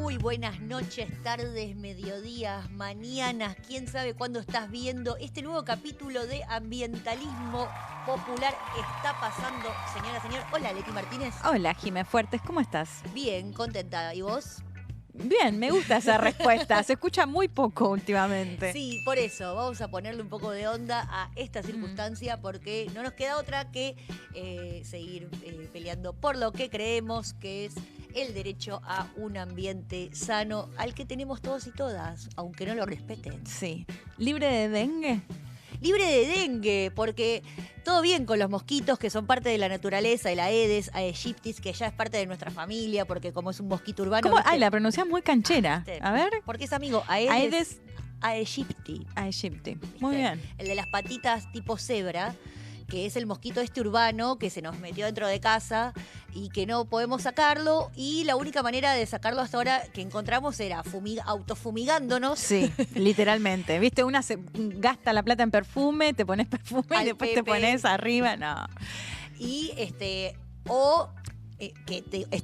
Muy buenas noches, tardes, mediodías, mañanas. ¿Quién sabe cuándo estás viendo este nuevo capítulo de Ambientalismo Popular? Está pasando, señora, señor. Hola, Leti Martínez. Hola, Jimé Fuertes, ¿cómo estás? Bien, contenta. ¿Y vos? Bien, me gusta esa respuesta. Se escucha muy poco últimamente. Sí, por eso vamos a ponerle un poco de onda a esta circunstancia porque no nos queda otra que seguir peleando por lo que creemos que es el derecho a un ambiente sano al que tenemos todos y todas, aunque no lo respeten. Sí. ¿Libre de dengue? Libre de dengue, porque todo bien con los mosquitos que son parte de la naturaleza, el Aedes aegyptis, que ya es parte de nuestra familia, porque como es un mosquito urbano... ¿Cómo? ¿viste? Ay, la pronunciás muy canchera. ¿Viste? A ver. Porque es amigo, Aedes aegypti. Aegypti. ¿Viste? Muy bien. El de las patitas tipo cebra, que es el mosquito urbano que se nos metió dentro de casa y que no podemos sacarlo. Y la única manera de sacarlo hasta ahora que encontramos era autofumigándonos. Sí, literalmente. ¿Viste? Una se gasta la plata en perfume, te pones perfume Al y después Pepe. te pones arriba. No. Y es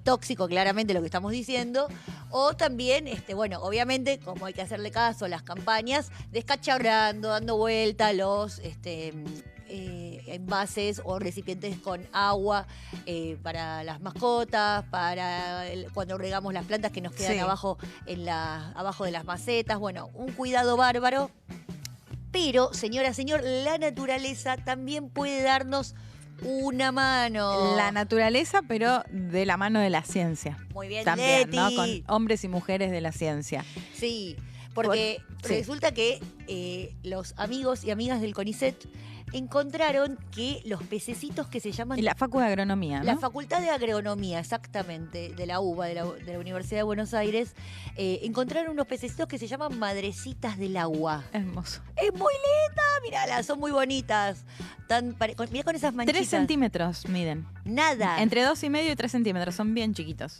tóxico claramente lo que estamos diciendo, o también, bueno, obviamente, como hay que hacerle caso a las campañas, descacharrando, dando vuelta los envases o recipientes con agua para las mascotas, cuando regamos las plantas que nos quedan Sí. abajo de las macetas. Bueno, un cuidado bárbaro. Pero, señora, señor, la naturaleza también puede darnos una mano. La naturaleza, pero de la mano de la ciencia. Muy bien, También, Leti. ¿no? Con hombres y mujeres de la ciencia. Sí, porque Sí. resulta que los amigos y amigas del CONICET encontraron que los pececitos que se llaman... Y la Facu de Agronomía, ¿no? La Facultad de Agronomía, exactamente, de la UBA, de la Universidad de Buenos Aires, encontraron unos pececitos que se llaman madrecitas del agua. Hermoso. Es muy linda, míralas, son muy bonitas. Mirá con esas manchitas. 3 centímetros miden. Nada. Entre 2,5 y 3 centímetros. Son bien chiquitos.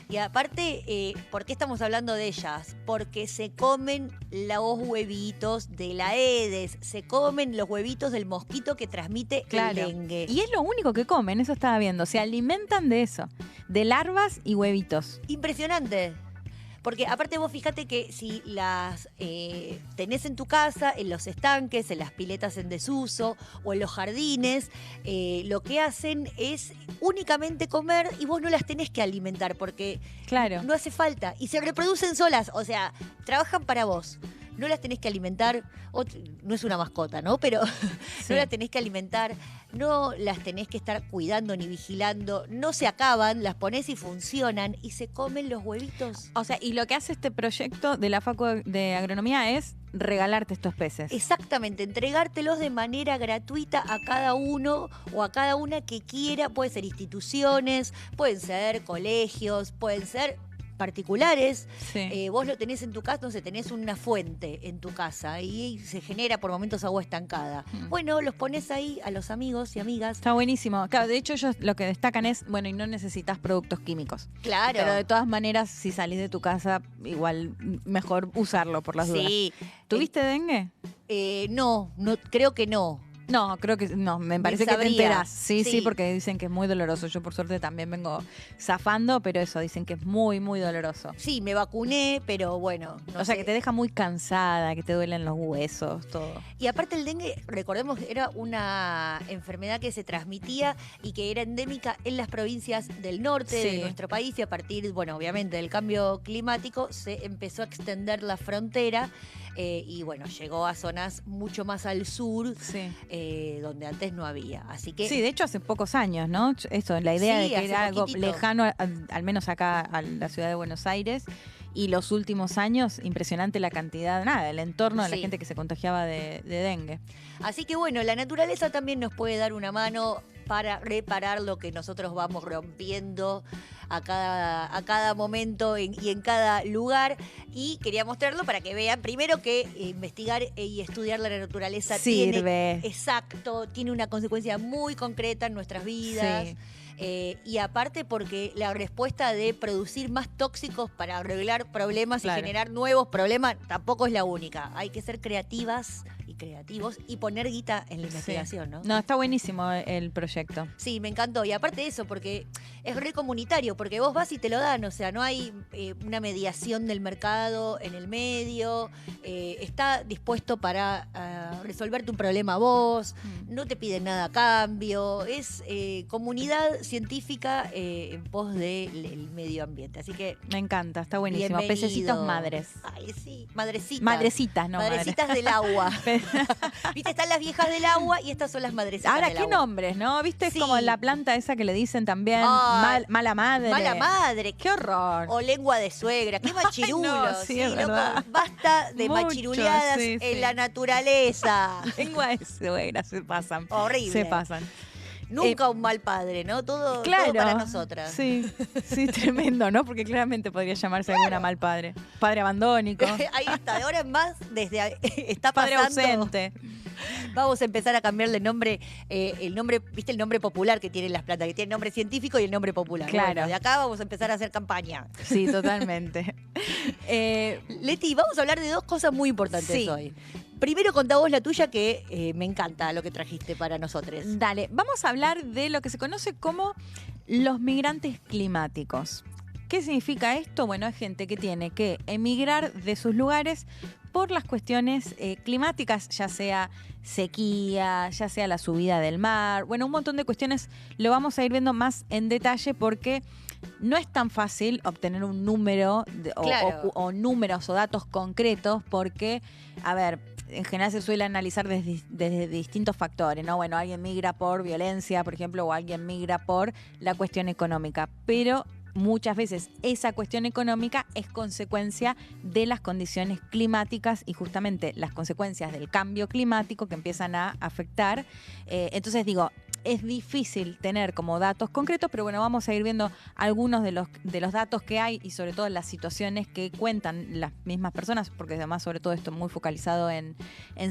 Y aparte, ¿por qué estamos hablando de ellas? Porque se comen los huevitos de la Aedes, se comen los huevitos del mosquito que transmite el dengue. Y es lo único que comen, eso estaba viendo. Se alimentan de eso. De larvas y huevitos. Impresionante. Porque aparte vos fíjate que si las tenés en tu casa, en los estanques, en las piletas en desuso o en los jardines, lo que hacen es únicamente comer y vos no las tenés que alimentar porque Claro. no hace falta. Y se reproducen solas, o sea, trabajan para vos. No las tenés que alimentar, no es una mascota, ¿no? Pero Sí. no las tenés que alimentar, no las tenés que estar cuidando ni vigilando, no se acaban, las ponés y funcionan y se comen los huevitos. O sea, y lo que hace este proyecto de la Facu de Agronomía es regalarte estos peces. Exactamente, entregártelos de manera gratuita a cada uno o a cada una que quiera. Pueden ser instituciones, pueden ser colegios, pueden ser particulares. Sí. Vos lo tenés en tu casa, no sé, tenés una fuente en tu casa y se genera por momentos agua estancada. Bueno, los pones ahí a los amigos y amigas. Está buenísimo. Claro, de hecho ellos lo que destacan es, bueno, y no necesitas productos químicos. Claro. Pero de todas maneras, si salís de tu casa, igual mejor usarlo por las dudas. Sí. ¿Tuviste dengue? No, creo que no. No, creo que no, me parece que te sabría. enterás. Sí, Sí. sí, porque dicen que es muy doloroso. Yo por suerte también vengo zafando, pero eso, dicen que es muy, muy doloroso. Sí, me vacuné, pero bueno. No O sea, sé. que te deja muy cansada, que te duelen los huesos, todo. Y aparte el dengue, recordemos que era una enfermedad que se transmitía y que era endémica en las provincias del norte Sí. de nuestro país y a partir, bueno, obviamente del cambio climático se empezó a extender la frontera y bueno, llegó a zonas mucho más al sur Sí. donde antes no había. Así que Sí, de hecho hace pocos años, ¿no? Eso, la idea Sí, de que hace era algo poquitito. lejano, al menos acá a la ciudad de Buenos Aires. Y los últimos años, impresionante la cantidad, el entorno de la Sí. gente que se contagiaba de dengue. Así que bueno, la naturaleza también nos puede dar una mano para reparar lo que nosotros vamos rompiendo a cada momento y en cada lugar. Y quería mostrarlo para que vean, primero que investigar y estudiar la naturaleza Sirve. tiene una consecuencia muy concreta en nuestras vidas. Sí. Y aparte porque la respuesta de producir más tóxicos para arreglar problemas Claro. y generar nuevos problemas tampoco es la única. Hay que ser creativas y creativos y poner guita en la investigación, ¿no? No, está buenísimo el proyecto. Sí, me encantó. Y aparte de eso, porque es re comunitario, porque vos vas y te lo dan, o sea, no hay una mediación del mercado en el medio, está dispuesto para resolverte un problema vos, no te piden nada a cambio, es comunidad científica en pos del medio ambiente. Así que Me encanta, está buenísimo. bienvenido. Pececitos madres. Ay, sí, madrecitas. Madrecitas, no Madrecitas del agua. Viste, están las viejas del agua y estas son las madrecitas Ahora, del qué agua. nombres, ¿no? ¿Viste? Es Sí. como la planta esa que le dicen también Ay, mala madre. Mala madre. Qué horror. O lengua de suegra, qué machirulo. no, sí, es verdad. Basta de Mucho, machiruleadas sí, en sí. la naturaleza. Lengua de suegra, se pasan. Horrible. Se pasan. Nunca un mal padre, ¿no? Todo Claro. para nosotras. Sí, sí, tremendo, ¿no? Porque claramente podría llamarse alguna mal padre. Padre abandónico. Ahí está, de ahora en más, desde está Padre pasando. ausente. Vamos a empezar a cambiarle nombre, el nombre, viste el nombre popular que tienen las plantas, que tiene el nombre científico y el nombre popular. Claro. Bueno, de acá vamos a empezar a hacer campaña. Sí, totalmente. Leti, vamos a hablar de dos cosas muy importantes Sí. hoy. Primero contá vos la tuya, que me encanta lo que trajiste para nosotros. Dale, vamos a hablar de lo que se conoce como los migrantes climáticos. ¿Qué significa esto? Bueno, es gente que tiene que emigrar de sus lugares por las cuestiones climáticas, ya sea sequía, ya sea la subida del mar, bueno, un montón de cuestiones lo vamos a ir viendo más en detalle porque no es tan fácil obtener un número Claro. o números o datos concretos porque, a ver, en general se suele analizar desde distintos factores, ¿no? Bueno, alguien migra por violencia, por ejemplo, o alguien migra por la cuestión económica, pero muchas veces esa cuestión económica es consecuencia de las condiciones climáticas y justamente las consecuencias del cambio climático que empiezan a afectar. Entonces digo, es difícil tener como datos concretos, pero bueno, vamos a ir viendo algunos de los datos que hay y sobre todo las situaciones que cuentan las mismas personas, porque además sobre todo esto muy focalizado en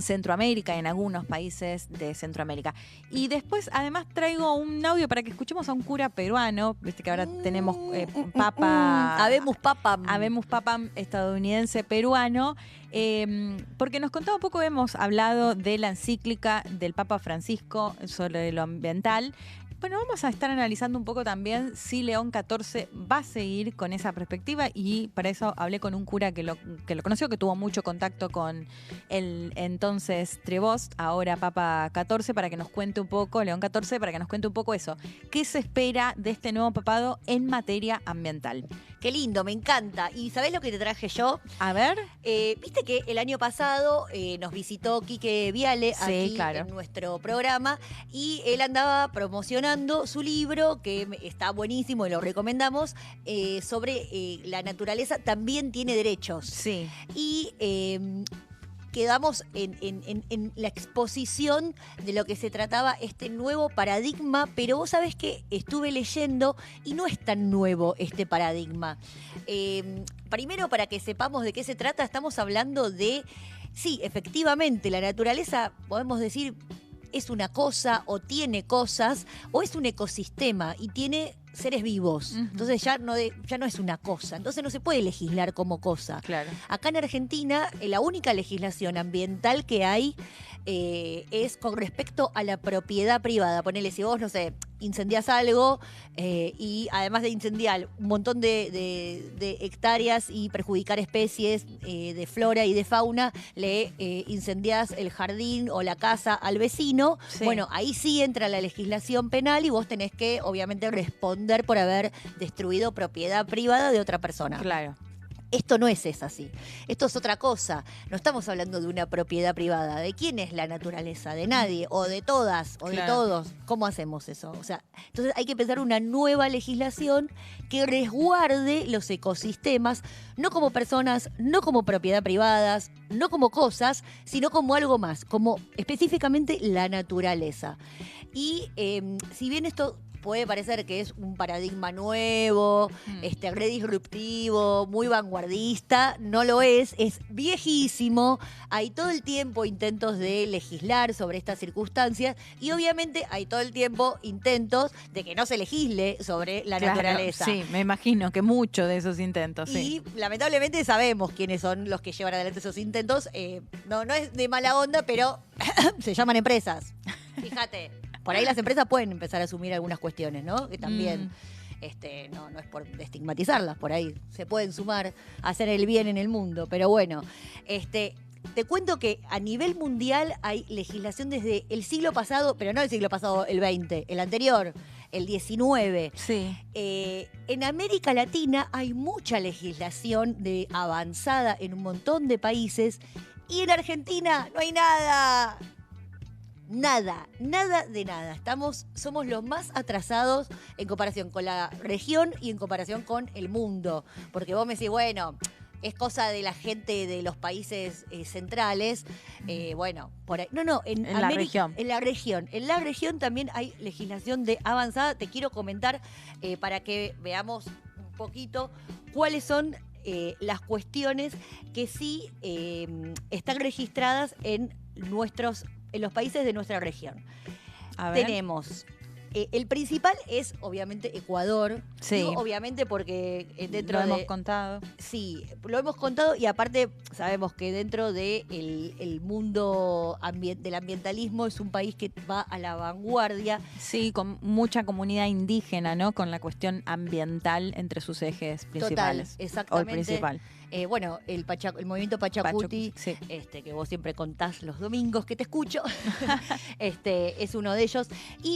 Centroamérica, en algunos países de Centroamérica. Y después además traigo un audio para que escuchemos a un cura peruano, viste que ahora tenemos papa... Habemus papam. Habemus papam estadounidense peruano, porque nos contaba un poco, hemos hablado de la encíclica del Papa Francisco sobre lo ambiental. Bueno, vamos a estar analizando un poco también si León XIV va a seguir con esa perspectiva y para eso hablé con un cura que lo conoció, que tuvo mucho contacto con el entonces Trebost, ahora Papa XIV, para que nos cuente un poco, León XIV, para que nos cuente un poco eso. ¿Qué se espera de este nuevo papado en materia ambiental? Qué lindo, me encanta. ¿Y sabés lo que te traje yo? A ver. Viste que el año pasado nos visitó Quique Viale Sí, aquí claro. en nuestro programa y él andaba promocionando su libro, que está buenísimo y lo recomendamos, sobre la naturaleza también tiene derechos. Sí. Y quedamos en la exposición de lo que se trataba este nuevo paradigma, pero vos sabés que estuve leyendo y no es tan nuevo este paradigma. Primero, para que sepamos de qué se trata, estamos hablando de, sí, efectivamente, la naturaleza, podemos decir, es una cosa o tiene cosas o es un ecosistema y tiene seres vivos. Ujú. Entonces ya no es una cosa. Entonces no se puede legislar como cosa. Claro. Acá en Argentina, la única legislación ambiental que hay es con respecto a la propiedad privada. Ponele, si vos, no sé, incendiás algo y además de incendiar un montón de hectáreas y perjudicar especies de flora y de fauna, le incendiás el jardín o la casa al vecino, Sí. bueno, ahí sí entra la legislación penal y vos tenés que, obviamente, responder por haber destruido propiedad privada de otra persona. Claro. Esto no es así. Esto es otra cosa. No estamos hablando de una propiedad privada. ¿De quién es la naturaleza? ¿De nadie? ¿O de todas? ¿O de Claro. todos? ¿Cómo hacemos eso? O sea, entonces hay que pensar una nueva legislación que resguarde los ecosistemas, no como personas, no como propiedad privadas, no como cosas, sino como algo más, como específicamente la naturaleza. Y si bien esto puede parecer que es un paradigma nuevo, re disruptivo, muy vanguardista. No lo es viejísimo. Hay todo el tiempo intentos de legislar sobre estas circunstancias y obviamente hay todo el tiempo intentos de que no se legisle sobre la naturaleza. Sí, me imagino que muchos de esos intentos, y lamentablemente sabemos quiénes son los que llevan adelante esos intentos. No es de mala onda, pero se llaman empresas. Fíjate. Por ahí las empresas pueden empezar a asumir algunas cuestiones, ¿no? Que también no es por estigmatizarlas, por ahí se pueden sumar a hacer el bien en el mundo. Pero bueno, te cuento que a nivel mundial hay legislación desde el siglo pasado, pero no el siglo pasado, el 20, el anterior, el 19. Sí. En América Latina hay mucha legislación avanzada en un montón de países y en Argentina no hay nada. Nada de nada. Somos los más atrasados en comparación con la región y en comparación con el mundo. Porque vos me decís, bueno, es cosa de la gente de los países centrales. Bueno, por ahí. No, en la región. En la región. En la región también hay legislación de avanzada. Te quiero comentar para que veamos un poquito cuáles son las cuestiones que sí están registradas en los países de nuestra región. A ver. Tenemos, el principal es obviamente Ecuador. Sí. Digo, obviamente porque dentro lo hemos contado. Sí, lo hemos contado y aparte sabemos que dentro del mundo del ambientalismo es un país que va a la vanguardia. Sí, con mucha comunidad indígena, ¿no? Con la cuestión ambiental entre sus ejes principales. Total, exactamente. O el principal. Bueno, el movimiento Pachacuti, sí. Que vos siempre contás los domingos que te escucho, es uno de ellos.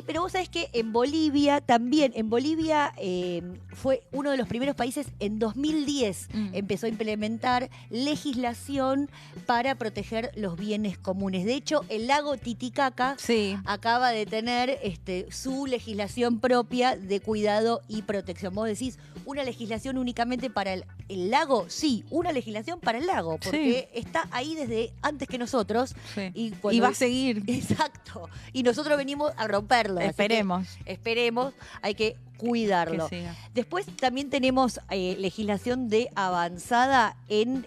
Pero vos sabés que en Bolivia también, fue uno de los primeros países, en 2010 empezó a implementar legislación para proteger los bienes comunes. De hecho, el lago Titicaca acaba de tener su legislación propia de cuidado y protección. Vos decís, ¿una legislación únicamente para el lago? Sí, una legislación para el lago, porque está ahí desde antes que nosotros. Sí. Y va a seguir. Exacto. Y nosotros venimos a romperlo. Esperemos. Esperemos, hay que cuidarlo. Después también tenemos legislación de avanzada en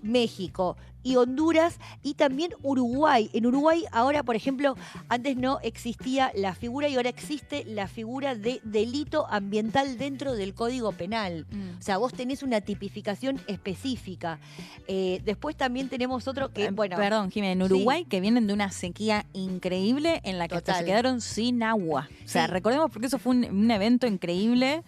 México y Honduras y también Uruguay. En Uruguay ahora, por ejemplo, antes no existía la figura y ahora existe la figura de delito ambiental dentro del Código Penal. O sea, vos tenés una tipificación específica. Después también tenemos otro que, Perdón, Jimé, en Uruguay que vienen de una sequía increíble en la que hasta se quedaron sin agua. O sea, recordemos porque eso fue un evento increíble.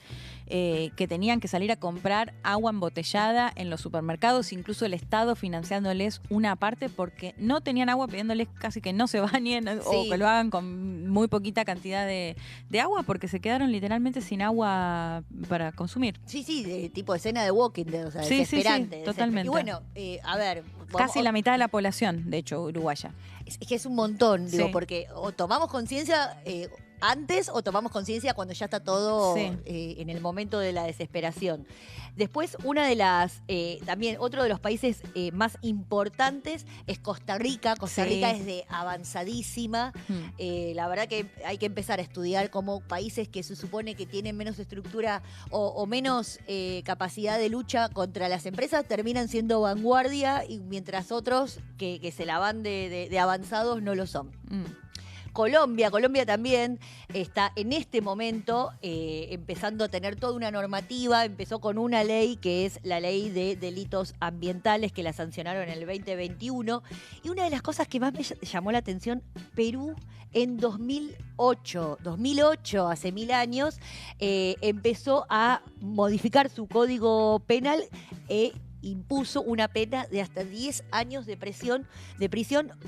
Que tenían que salir a comprar agua embotellada en los supermercados, incluso el Estado financiándoles una parte porque no tenían agua, pidiéndoles casi que no se bañen o que lo hagan con muy poquita cantidad de agua porque se quedaron literalmente sin agua para consumir. Sí, de tipo escena de Walking Dead, o sea, desesperante. Sí, totalmente. Y bueno, a ver... Casi la mitad de la población, de hecho, uruguaya. Es que es un montón, digo, porque o tomamos conciencia... antes o tomamos conciencia cuando ya está todo en el momento de la desesperación. Después, una de las, también otro de los países más importantes es Costa Rica. Costa Rica es de avanzadísima. La verdad que hay que empezar a estudiar como países que se supone que tienen menos estructura o menos capacidad de lucha contra las empresas terminan siendo vanguardia y mientras otros que se la van de avanzados no lo son. Colombia también está en este momento empezando a tener toda una normativa. Empezó con una ley que es la ley de delitos ambientales que la sancionaron en el 2021. Y una de las cosas que más me llamó la atención, Perú en 2008, hace 1000 años, empezó a modificar su código penal impuso una pena de hasta 10 años de prisión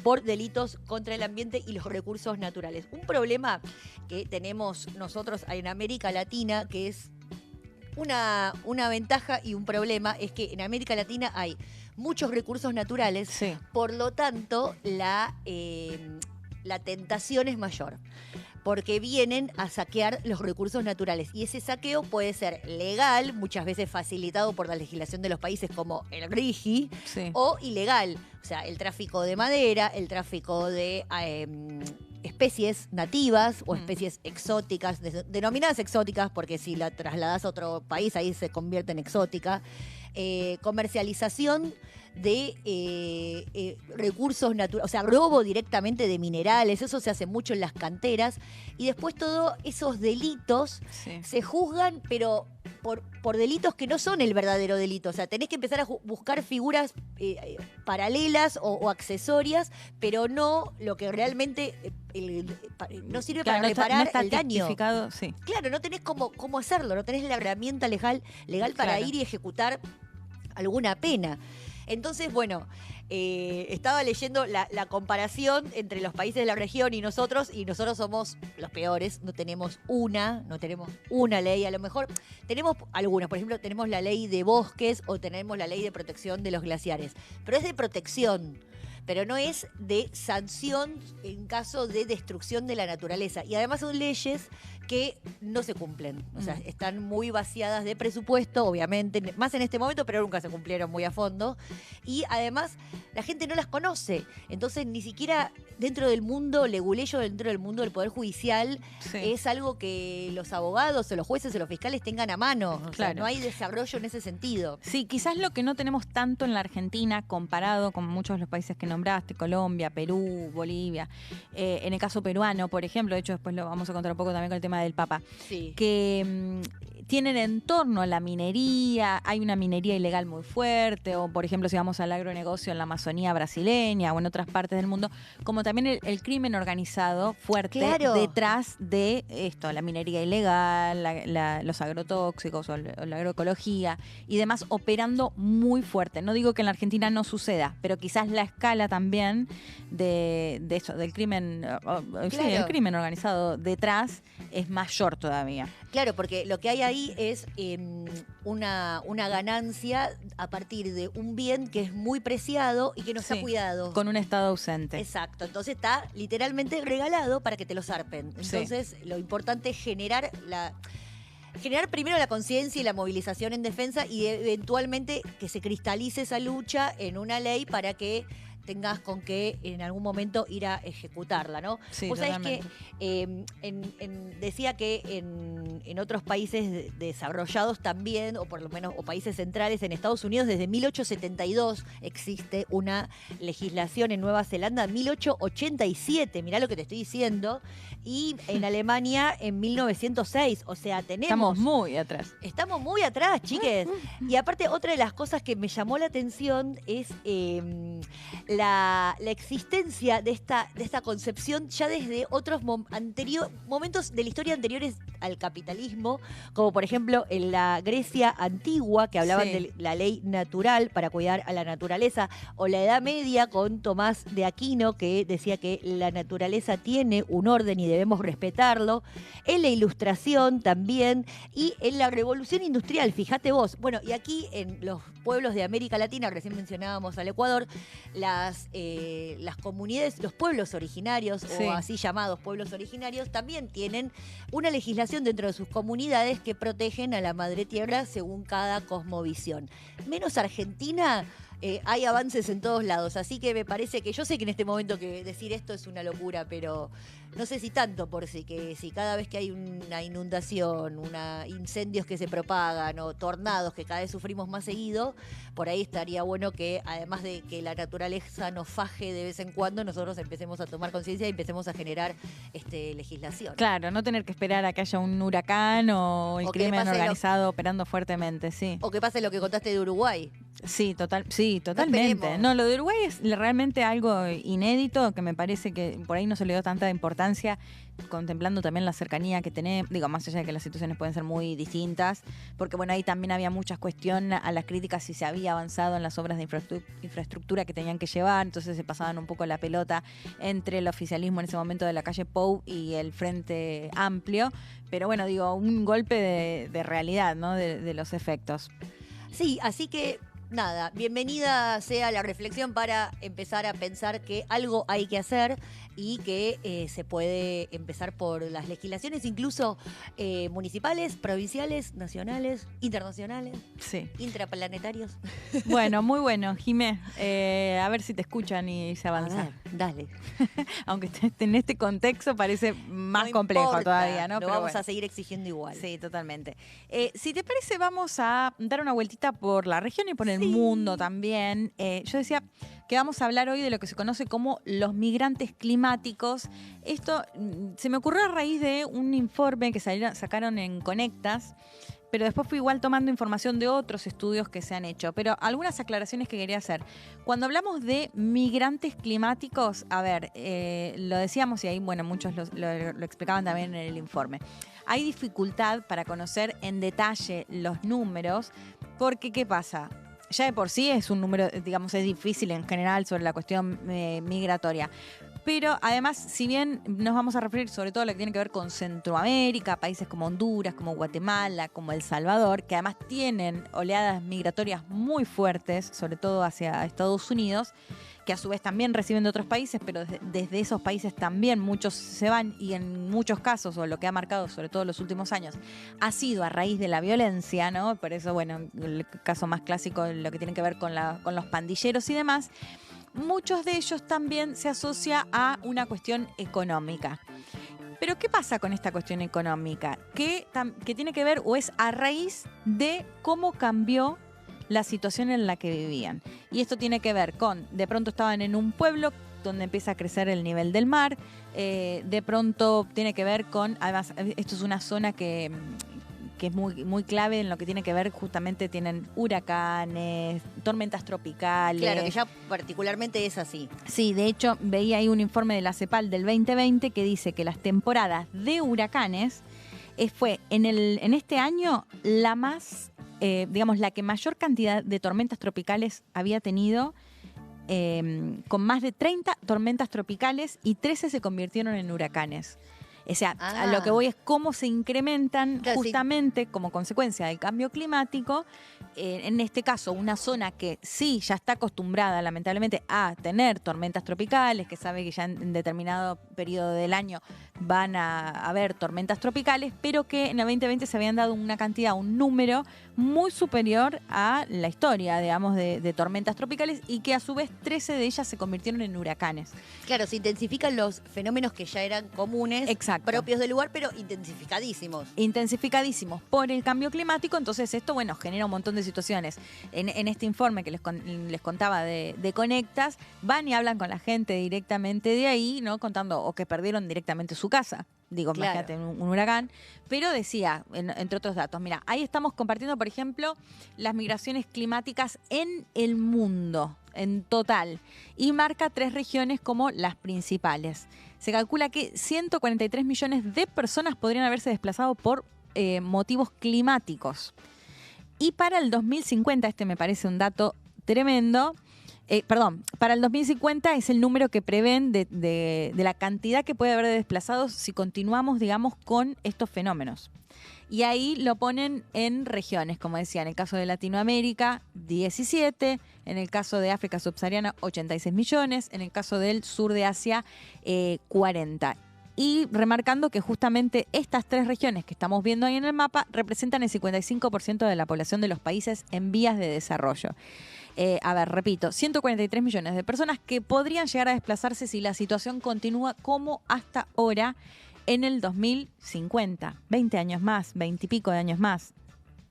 por delitos contra el ambiente y los recursos naturales. Un problema que tenemos nosotros en América Latina, que es una ventaja y un problema, es que en América Latina hay muchos recursos naturales, por lo tanto la tentación es mayor. Porque vienen a saquear los recursos naturales. Y ese saqueo puede ser legal, muchas veces facilitado por la legislación de los países como el RIGI, o ilegal. O sea, el tráfico de madera, el tráfico de especies nativas o especies exóticas, denominadas exóticas, porque si la trasladas a otro país, ahí se convierte en exótica. Comercialización de recursos naturales, o sea, robo directamente de minerales, eso se hace mucho en las canteras, y después todos esos delitos se juzgan, pero por delitos que no son el verdadero delito, o sea, tenés que empezar a buscar figuras paralelas o accesorias, pero no lo que realmente no sirve para reparar el daño. Sí. Claro, no tenés cómo hacerlo, no tenés la herramienta legal para ir y ejecutar alguna pena. Entonces, bueno, estaba leyendo la comparación entre los países de la región y nosotros somos los peores, no tenemos una ley, a lo mejor tenemos algunas, por ejemplo, tenemos la ley de bosques o tenemos la ley de protección de los glaciares, pero es de protección, pero no es de sanción en caso de destrucción de la naturaleza. Y además son leyes que no se cumplen. O sea, están muy vaciadas de presupuesto, obviamente, más en este momento, pero nunca se cumplieron muy a fondo. Y además, la gente no las conoce. Entonces, ni siquiera dentro del mundo leguleyo, dentro del mundo del Poder Judicial, es algo que los abogados o los jueces o los fiscales tengan a mano. O sea, no hay desarrollo en ese sentido. Sí, quizás lo que no tenemos tanto en la Argentina, comparado con muchos de los países que nombraste, Colombia, Perú, Bolivia, en el caso peruano, por ejemplo, de hecho después lo vamos a contar un poco también con el tema del Papa, que tienen en torno a la minería, hay una minería ilegal muy fuerte, o por ejemplo si vamos al agronegocio en la Amazonía brasileña o en otras partes del mundo, como también el crimen organizado fuerte detrás de esto, la minería ilegal, los agrotóxicos o la agroecología y demás, operando muy fuerte. No digo que en la Argentina no suceda, pero quizás la escala también de esto, del crimen, el crimen organizado detrás es mayor todavía. Claro, porque lo que hay ahí es una ganancia a partir de un bien que es muy preciado y que no se ha cuidado. Con un Estado ausente. Exacto, entonces está literalmente regalado para que te lo zarpen. Entonces lo importante es generar primero la conciencia y la movilización en defensa y eventualmente que se cristalice esa lucha en una ley para que tengas con qué en algún momento ir a ejecutarla, ¿no? Sí, vos sabés que decía que en otros países desarrollados también, o por lo menos o países centrales, en Estados Unidos desde 1872 existe una legislación, en Nueva Zelanda 1887, mirá lo que te estoy diciendo, y en Alemania en 1906, o sea, Estamos muy atrás. Estamos muy atrás, chiques. Y aparte, otra de las cosas que me llamó la atención es la existencia de esta concepción ya desde otros momentos de la historia anteriores al capitalismo, como por ejemplo en la Grecia antigua, que hablaban de la ley natural para cuidar a la naturaleza, o la Edad Media con Tomás de Aquino, que decía que la naturaleza tiene un orden y debemos respetarlo, en la Ilustración también, y en la Revolución Industrial, fíjate vos. Bueno, y aquí en los pueblos de América Latina, recién mencionábamos al Ecuador, las comunidades, los pueblos originarios, o así llamados pueblos originarios, también tienen una legislación dentro de sus comunidades que protegen a la madre tierra según cada cosmovisión. Menos Argentina, hay avances en todos lados, así que me parece que, yo sé que en este momento que decir esto es una locura, pero no sé si tanto, por si cada vez que hay una inundación, incendios que se propagan o tornados que cada vez sufrimos más seguido, por ahí estaría bueno que, además de que la naturaleza nos faje de vez en cuando, nosotros empecemos a tomar conciencia y empecemos a generar legislación. Claro, no tener que esperar a que haya un huracán o el crimen organizado operando fuertemente, sí. O que pase lo que contaste de Uruguay. Sí, totalmente. No, lo de Uruguay es realmente algo inédito que me parece que por ahí no se le dio tanta importancia, contemplando también la cercanía que tenemos, digo, más allá de que las situaciones pueden ser muy distintas, porque bueno, ahí también había muchas cuestiones a las críticas si se había avanzado en las obras de infraestructura que tenían que llevar, entonces se pasaban un poco la pelota entre el oficialismo en ese momento de la calle Pou y el Frente Amplio, pero bueno, digo, un golpe de realidad, ¿no? De los efectos. Sí, así que nada, bienvenida sea la reflexión para empezar a pensar que algo hay que hacer y que se puede empezar por las legislaciones, incluso municipales, provinciales, nacionales, internacionales, Sí. intraplanetarios. Bueno, muy bueno, Jimé. A ver si te escuchan y se A avanza. ver, dale. Aunque en este contexto parece más No complejo importa, todavía, ¿no? Lo Pero vamos bueno. a seguir exigiendo igual. Sí, totalmente. Si te parece, vamos a dar una vueltita por la región y por el Sí. mundo también. Yo decía que vamos a hablar hoy de lo que se conoce como los migrantes climáticos. Esto se me ocurrió a raíz de un informe que sacaron en Conectas, pero después fui igual tomando información de otros estudios que se han hecho. Pero algunas aclaraciones que quería hacer. Cuando hablamos de migrantes climáticos, a ver, lo decíamos y ahí, bueno, muchos lo explicaban también en el informe. Hay dificultad para conocer en detalle los números, porque ¿qué pasa? Ya de por sí es un número, digamos, es difícil en general sobre la cuestión migratoria. Pero además, si bien nos vamos a referir sobre todo a lo que tiene que ver con Centroamérica, países como Honduras, como Guatemala, como El Salvador, que además tienen oleadas migratorias muy fuertes, sobre todo hacia Estados Unidos, que a su vez también reciben de otros países, pero desde esos países también muchos se van y en muchos casos, o lo que ha marcado sobre todo los últimos años, ha sido a raíz de la violencia, ¿no? Por eso, bueno, el caso más clásico, lo que tiene que ver con los pandilleros y demás. Muchos de ellos también se asocia a una cuestión económica. Pero ¿qué pasa con esta cuestión económica? Que tiene que ver o es a raíz de cómo cambió la situación en la que vivían. Y esto tiene que ver con, de pronto estaban en un pueblo donde empieza a crecer el nivel del mar, de pronto tiene que ver con, además, esto es una zona que es muy, muy clave en lo que tiene que ver, justamente tienen huracanes, tormentas tropicales. Claro, que ya particularmente es así. Sí, de hecho, veía ahí un informe de la CEPAL del 2020 que dice que las temporadas de huracanes fue en este año la más, digamos, la que mayor cantidad de tormentas tropicales había tenido, con más de 30 tormentas tropicales y 13 se convirtieron en huracanes. O sea, a lo que voy es cómo se incrementan justamente como consecuencia del cambio climático, en este caso una zona que sí ya está acostumbrada lamentablemente a tener tormentas tropicales, que sabe que ya en determinado periodo del año van a haber tormentas tropicales, pero que en el 2020 se habían dado una cantidad, un número muy superior a la historia, digamos, de tormentas tropicales, y que a su vez 13 de ellas se convirtieron en huracanes. Claro, se intensifican los fenómenos que ya eran comunes, propios del lugar, pero intensificadísimos. Intensificadísimos por el cambio climático. Entonces esto, bueno, genera un montón de situaciones. En este informe que les contaba de Conectas, van y hablan con la gente directamente de ahí, ¿no? Contando o que perdieron directamente su casa. Digo, claro, imagínate un huracán. Pero decía, entre otros datos, mira, ahí estamos compartiendo, por ejemplo, las migraciones climáticas en el mundo, en total. Y marca 3 regiones como las principales. Se calcula que 143 millones de personas podrían haberse desplazado por motivos climáticos. Y para el 2050, este me parece un dato tremendo, para el 2050 es el número que prevén de la cantidad que puede haber de desplazados si continuamos, digamos, con estos fenómenos. Y ahí lo ponen en regiones, como decía, en el caso de Latinoamérica, 17, en el caso de África subsahariana, 86 millones, en el caso del sur de Asia, 40. Y remarcando que justamente estas 3 regiones que estamos viendo ahí en el mapa representan el 55% de la población de los países en vías de desarrollo. A ver, repito, 143 millones de personas que podrían llegar a desplazarse si la situación continúa como hasta ahora en el 2050. 20 años más, 20 y pico de años más.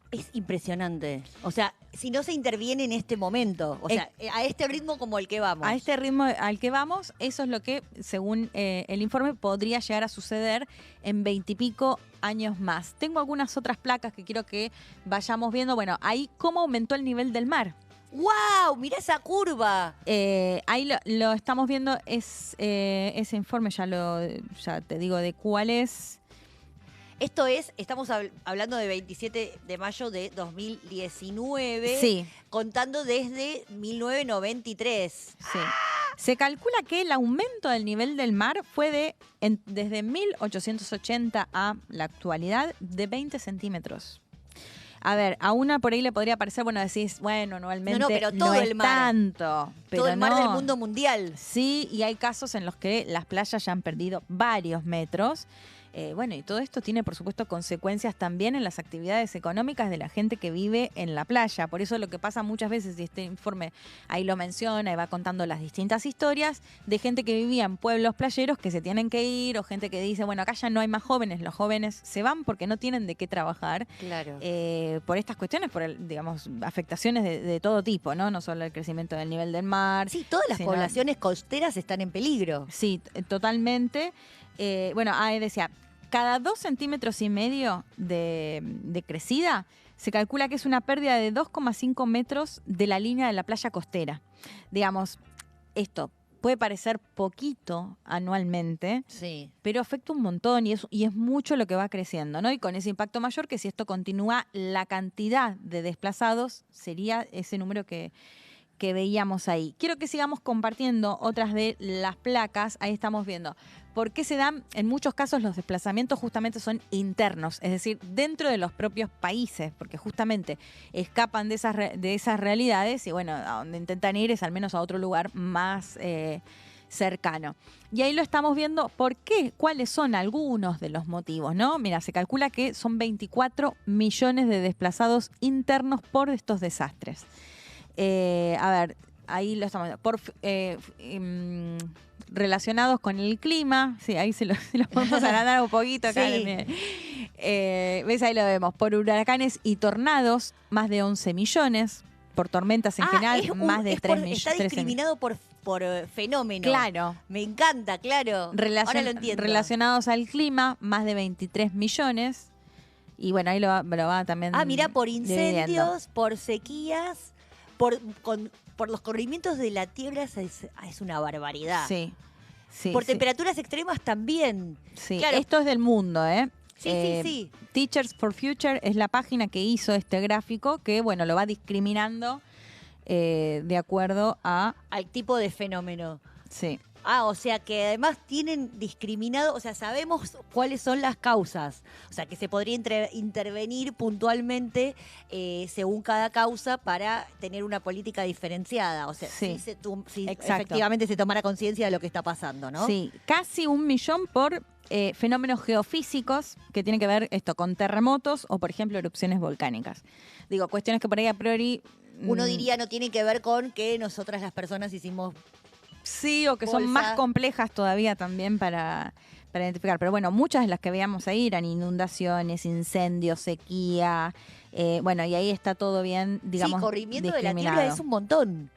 Es impresionante. O sea, si no se interviene en este momento, o sea, a este ritmo como el que vamos. A este ritmo al que vamos, eso es lo que, según el informe, podría llegar a suceder en 20 y pico años más. Tengo algunas otras placas que quiero que vayamos viendo. Bueno, ahí cómo aumentó el nivel del mar. ¡Wow! ¡Mira esa curva! Ahí lo estamos viendo, ese informe, ya te digo de cuál es. Esto es, estamos hablando de 27 de mayo de 2019, sí, contando desde 1993. Sí. Se calcula que el aumento del nivel del mar fue desde 1880 a la actualidad de 20 centímetros. A ver, a una por ahí le podría parecer, bueno, decís, bueno, anualmente No, pero todo no el es mar. tanto. Pero Todo el mar no. del mundo mundial. Sí, y hay casos en los que las playas ya han perdido varios metros. Bueno, y todo esto tiene, por supuesto, consecuencias también en las actividades económicas de la gente que vive en la playa. Por eso lo que pasa muchas veces, y este informe ahí lo menciona y va contando las distintas historias de gente que vivía en pueblos playeros que se tienen que ir, o gente que dice, bueno, acá ya no hay más jóvenes, los jóvenes se van porque no tienen de qué trabajar. Claro. Por estas cuestiones, por, digamos, afectaciones de todo tipo, ¿no? No solo el crecimiento del nivel del mar. Sí, todas las sino- poblaciones costeras están en peligro. Sí, totalmente. Bueno, decía, cada 2,5 centímetros de crecida se calcula que es una pérdida de 2,5 metros de la línea de la playa costera. Digamos, esto puede parecer poquito anualmente, Sí. pero afecta un montón y es mucho lo que va creciendo, ¿no? Y con ese impacto mayor, que si esto continúa, la cantidad de desplazados sería ese número que veíamos ahí. Quiero que sigamos compartiendo otras de las placas. Ahí estamos viendo por qué se dan, en muchos casos los desplazamientos justamente son internos, es decir, dentro de los propios países, porque justamente escapan de esas realidades y bueno, a donde intentan ir es al menos a otro lugar más cercano. Y ahí lo estamos viendo por qué, cuáles son algunos de los motivos, ¿no? Mira, se calcula que son 24 millones de desplazados internos por estos desastres. A ver, ahí lo estamos viendo. Relacionados con el clima, sí, ahí se lo podemos agrandar un poquito acá. Sí. ¿Ves? Ahí lo vemos. Por huracanes y tornados, más de 11 millones. Por tormentas en general, más de 3 millones. Está discriminado por fenómeno. Claro. Me encanta, claro. Ahora lo entiendo. Relacionados al clima, más de 23 millones. Y bueno, ahí lo va también. Mirá, por incendios, dividiendo. por sequías, por los corrimientos de la tierra es una barbaridad. Sí. Sí, Por sí. temperaturas extremas también. Sí, Claro. esto es del mundo, ¿eh? Sí. Teachers for Future es la página que hizo este gráfico que, bueno, lo va discriminando de acuerdo a... Al tipo de fenómeno. Sí, O sea que además tienen discriminado, o sea, sabemos cuáles son las causas. O sea, que se podría intervenir puntualmente según cada causa para tener una política diferenciada. O sea, Sí. si Exacto. efectivamente se tomara conciencia de lo que está pasando, ¿no? sí, casi 1 millón por fenómenos geofísicos que tienen que ver esto con terremotos o, por ejemplo, erupciones volcánicas. Digo, cuestiones que por ahí a priori... Uno diría no tiene que ver con que nosotras las personas hicimos... Sí, o que son bolsa. más complejas todavía también para identificar. Pero bueno, muchas de las que veíamos ahí eran inundaciones, incendios, sequía. Bueno, y ahí está todo bien, digamos, sí, corrimiento de la discriminado. tierra es un montón.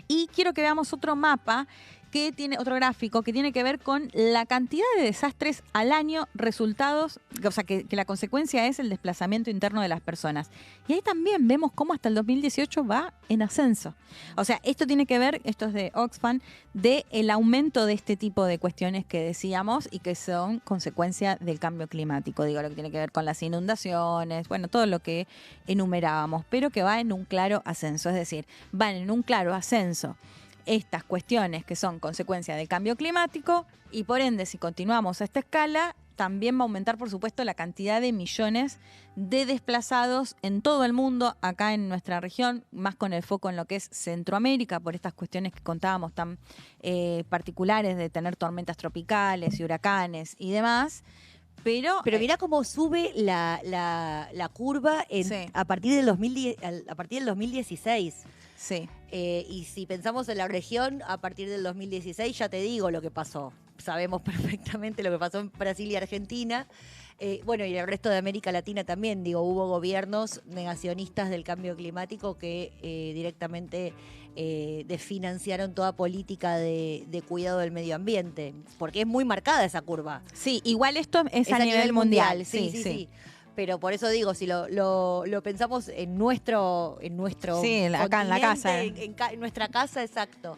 Y quiero que veamos otro mapa que tiene otro gráfico que tiene que ver con la cantidad de desastres al año resultados, o sea, que la consecuencia es el desplazamiento interno de las personas. Y ahí también vemos cómo hasta el 2018 va en ascenso. O sea, esto tiene que ver, esto es de Oxfam, de el aumento de este tipo de cuestiones que decíamos y que son consecuencia del cambio climático. Digo, lo que tiene que ver con las inundaciones, bueno, todo lo que enumerábamos, pero que va en un claro ascenso. Es decir, van en un claro ascenso estas cuestiones que son consecuencia del cambio climático y por ende, si continuamos a esta escala, también va a aumentar, por supuesto, la cantidad de millones de desplazados en todo el mundo, acá en nuestra región, más con el foco en lo que es Centroamérica, por estas cuestiones que contábamos tan particulares de tener tormentas tropicales y huracanes y demás. Pero mirá cómo sube la curva Sí. a partir del 2016. Sí. Y si pensamos en la región, a partir del 2016 ya te digo lo que pasó. Sabemos perfectamente lo que pasó en Brasil y Argentina. Bueno, y en el resto de América Latina también, digo, hubo gobiernos negacionistas del cambio climático que directamente desfinanciaron toda política de cuidado del medio ambiente, porque es muy marcada esa curva. Sí, igual esto es a nivel mundial. Sí. Pero por eso digo, si lo pensamos en nuestro Sí, acá en la casa. en nuestra casa, exacto,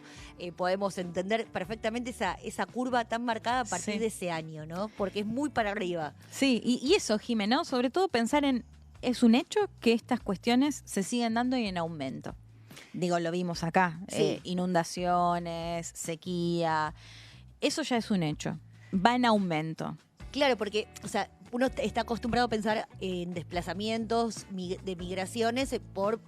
podemos entender perfectamente esa curva tan marcada a partir Sí. de ese año, ¿no? Porque es muy para arriba. Sí, y eso, Jimena, ¿no? Sobre todo pensar en, es un hecho que estas cuestiones se siguen dando y en aumento. Digo, lo vimos acá, Sí. inundaciones, sequía, eso ya es un hecho, va en aumento. Claro, porque, o sea, uno está acostumbrado a pensar en desplazamientos de migraciones por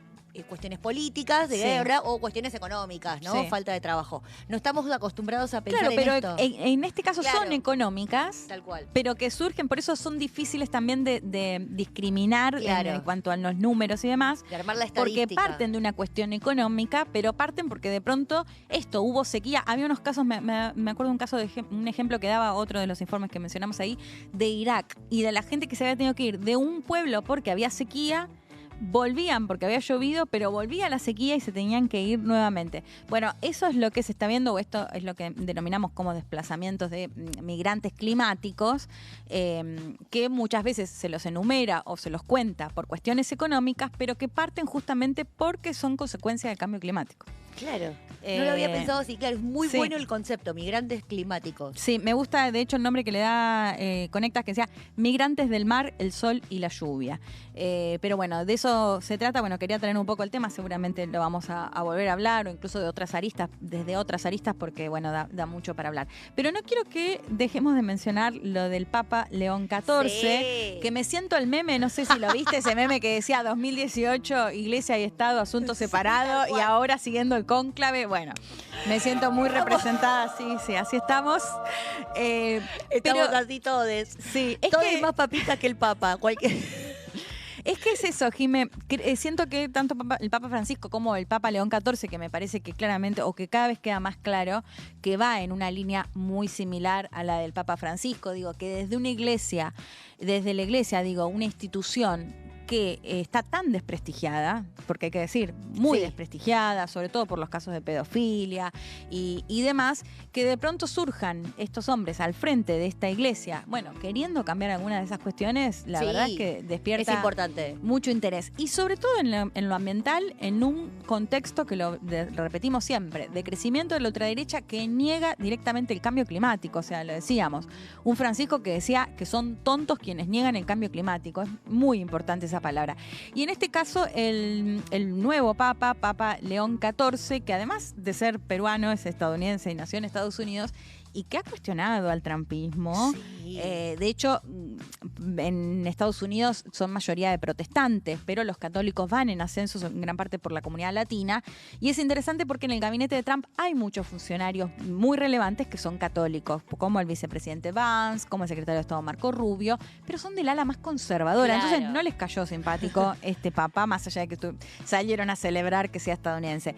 cuestiones políticas, de Sí. guerra o cuestiones económicas, ¿no? Sí. Falta de trabajo. No estamos acostumbrados a pensar Claro, en pero esto. en este caso Claro. son económicas, Tal cual. pero que surgen, por eso son difíciles también de discriminar Claro. en cuanto a los números y demás. De armar la Porque estadística. parten de una cuestión económica, pero parten porque de pronto hubo sequía. Había unos casos, me acuerdo de un caso, un ejemplo que daba otro de los informes que mencionamos ahí, de Irak y de la gente que se había tenido que ir de un pueblo porque había sequía. Volvían porque había llovido, pero volvía la sequía y se tenían que ir nuevamente. Bueno, eso es lo que se está viendo, o esto es lo que denominamos como desplazamientos de migrantes climáticos, que muchas veces se los enumera o se los cuenta por cuestiones económicas, pero que parten justamente porque son consecuencia del cambio climático. Claro. No lo había pensado así. Claro, es muy sí. bueno el concepto, migrantes climáticos. Sí, me gusta de hecho el nombre que le da Conectas, que sea Migrantes del Mar, el Sol y la Lluvia. Pero bueno, de eso se trata. Bueno, quería traer un poco el tema, seguramente lo vamos a volver a hablar, o incluso de otras aristas, desde otras aristas, porque bueno, da mucho para hablar. Pero no quiero que dejemos de mencionar lo del Papa León XIV, Sí. que me siento el meme, no sé si lo viste, ese meme que decía 2018, Iglesia y Estado, asuntos separados, tal y cual. ahora siguiendo el cónclave. Bueno, me siento muy representada, sí, así estamos. Estamos Pero así todos. sí, es Todos que, más papitas que el Papa. es que es eso, Jimé. Siento que tanto el Papa Francisco como el Papa León XIV, que me parece que claramente, o que cada vez queda más claro, que va en una línea muy similar a la del Papa Francisco. Digo, que desde la iglesia, una institución que está tan desprestigiada, porque hay que decir, muy Sí. desprestigiada, sobre todo por los casos de pedofilia y demás, que de pronto surjan estos hombres al frente de esta iglesia, bueno, queriendo cambiar algunas de esas cuestiones, la Sí, verdad es que despierta Es importante. mucho interés. Y sobre todo en lo ambiental, en un contexto que lo repetimos siempre, de crecimiento de la ultraderecha que niega directamente el cambio climático. O sea, lo decíamos, un Francisco que decía que son tontos quienes niegan el cambio climático. Es muy importante esa palabra. Y en este caso, el nuevo Papa León XIV, que además de ser peruano, es estadounidense y nació en Estados Unidos, y que ha cuestionado al trumpismo. Sí. De hecho, en Estados Unidos son mayoría de protestantes, pero los católicos van en ascenso en gran parte por la comunidad latina. Y es interesante porque en el gabinete de Trump hay muchos funcionarios muy relevantes que son católicos, como el vicepresidente Vance, como el secretario de Estado Marco Rubio, pero son del ala más conservadora. Claro. Entonces no les cayó simpático este papa, más allá de que salieron a celebrar que sea estadounidense.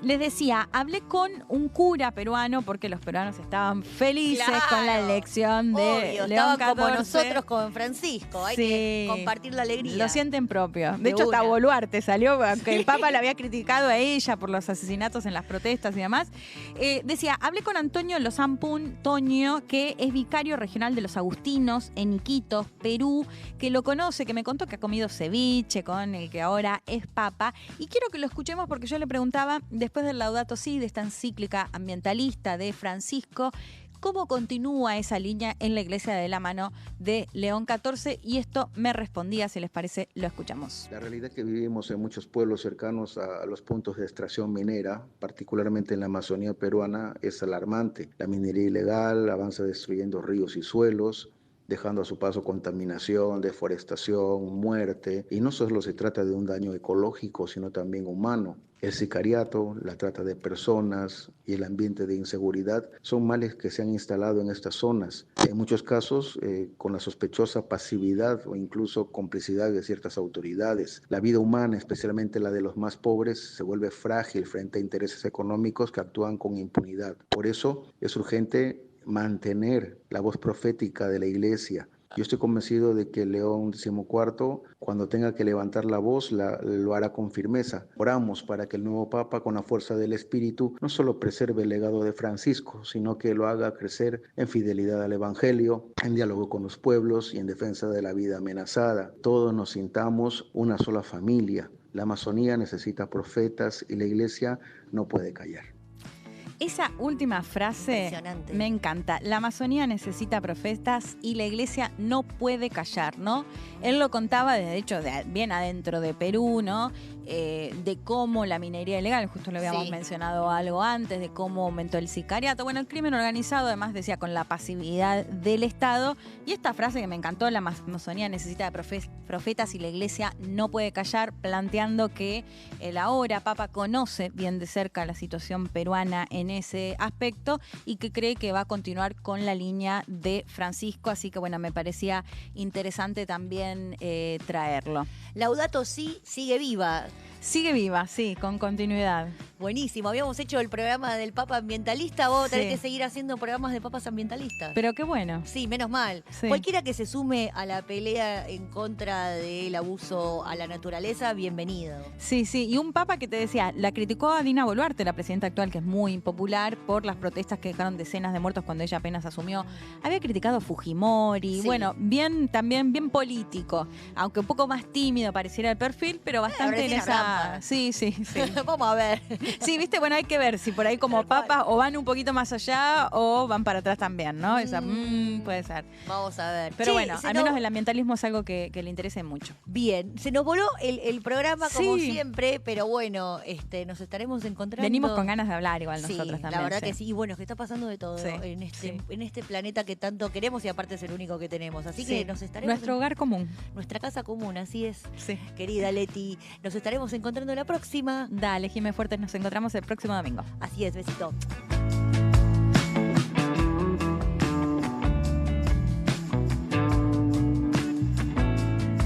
Les decía, hablé con un cura peruano porque los peruanos estaban felices con la Claro. elección de Obvio, León estaban como XIV. nosotros con Francisco. Hay que compartir la alegría. Lo sienten propio. De De hecho, hasta una. Boluarte salió, aunque Sí. el Papa la había criticado a ella por los asesinatos en las protestas y demás. Decía, hablé con Antonio Lozampun Toño, que es vicario regional de los Agustinos en Iquitos, Perú, que lo conoce, que me contó que ha comido ceviche con el que ahora es Papa. Y quiero que lo escuchemos porque yo le preguntaba, después del Laudato Si, de esta encíclica ambientalista de Francisco, cómo continúa esa línea en la iglesia de la mano de León XIV, y esto me respondía, si les parece, lo escuchamos. La realidad que vivimos en muchos pueblos cercanos a los puntos de extracción minera, particularmente en la Amazonía peruana, es alarmante. La minería ilegal avanza destruyendo ríos y suelos, dejando a su paso contaminación, deforestación, muerte. Y no solo se trata de un daño ecológico, sino también humano. El sicariato, la trata de personas y el ambiente de inseguridad son males que se han instalado en estas zonas. En muchos casos, con la sospechosa pasividad o incluso complicidad de ciertas autoridades. La vida humana, especialmente la de los más pobres, se vuelve frágil frente a intereses económicos que actúan con impunidad. Por eso es urgente mantener la voz profética de la Iglesia. Yo estoy convencido de que León XIV, cuando tenga que levantar la voz, lo hará con firmeza. Oramos para que el nuevo Papa, con la fuerza del Espíritu, no solo preserve el legado de Francisco, sino que lo haga crecer en fidelidad al Evangelio, en diálogo con los pueblos y en defensa de la vida amenazada. Todos nos sintamos una sola familia. La Amazonía necesita profetas y la Iglesia no puede callar. Esa última frase Impresionante. me encanta. La Amazonía necesita profetas y la iglesia no puede callar, ¿no? Él lo contaba, de hecho, bien adentro de Perú, ¿no? de cómo la minería ilegal, justo lo habíamos mencionado algo antes, de cómo aumentó el sicariato, bueno, el crimen organizado, además decía con la pasividad del Estado, y esta frase que me encantó, la Amazonía necesita de profetas y la Iglesia no puede callar, planteando que el ahora Papa conoce bien de cerca la situación peruana en ese aspecto y que cree que va a continuar con la línea de Francisco, así que bueno, me parecía interesante también traerlo. Laudato Si sigue viva. Sigue viva, sí, con continuidad. Buenísimo, habíamos hecho el programa del Papa ambientalista, vos tenés que seguir haciendo programas de papas ambientalistas. Pero qué bueno. Sí, menos mal. Sí. Cualquiera que se sume a la pelea en contra del abuso a la naturaleza, bienvenido. Sí, sí, y un papa que te decía, la criticó a Dina Boluarte, la presidenta actual, que es muy impopular, por las protestas que dejaron decenas de muertos cuando ella apenas asumió. Había criticado a Fujimori, bueno, también bien político, aunque un poco más tímido pareciera el perfil, pero bastante en esa... Sí. Vamos a ver. Sí, viste, bueno, hay que ver si por ahí como papas o van un poquito más allá o van para atrás también, ¿no? Esa, puede ser. Vamos a ver. Pero bueno, al menos el ambientalismo es algo que le interesa mucho. Bien, se nos voló el programa como siempre, pero bueno, nos estaremos encontrando. Venimos con ganas de hablar igual nosotros también. La verdad que sí, y bueno, es que está pasando de todo en este planeta que tanto queremos y aparte es el único que tenemos. Así que nos estaremos... Nuestro hogar común. Nuestra casa común, así es. Sí. Querida Leti, nos estaremos encontrando la próxima. Dale, Jimé Fuertes, nos encontramos el próximo domingo. Así es, besito.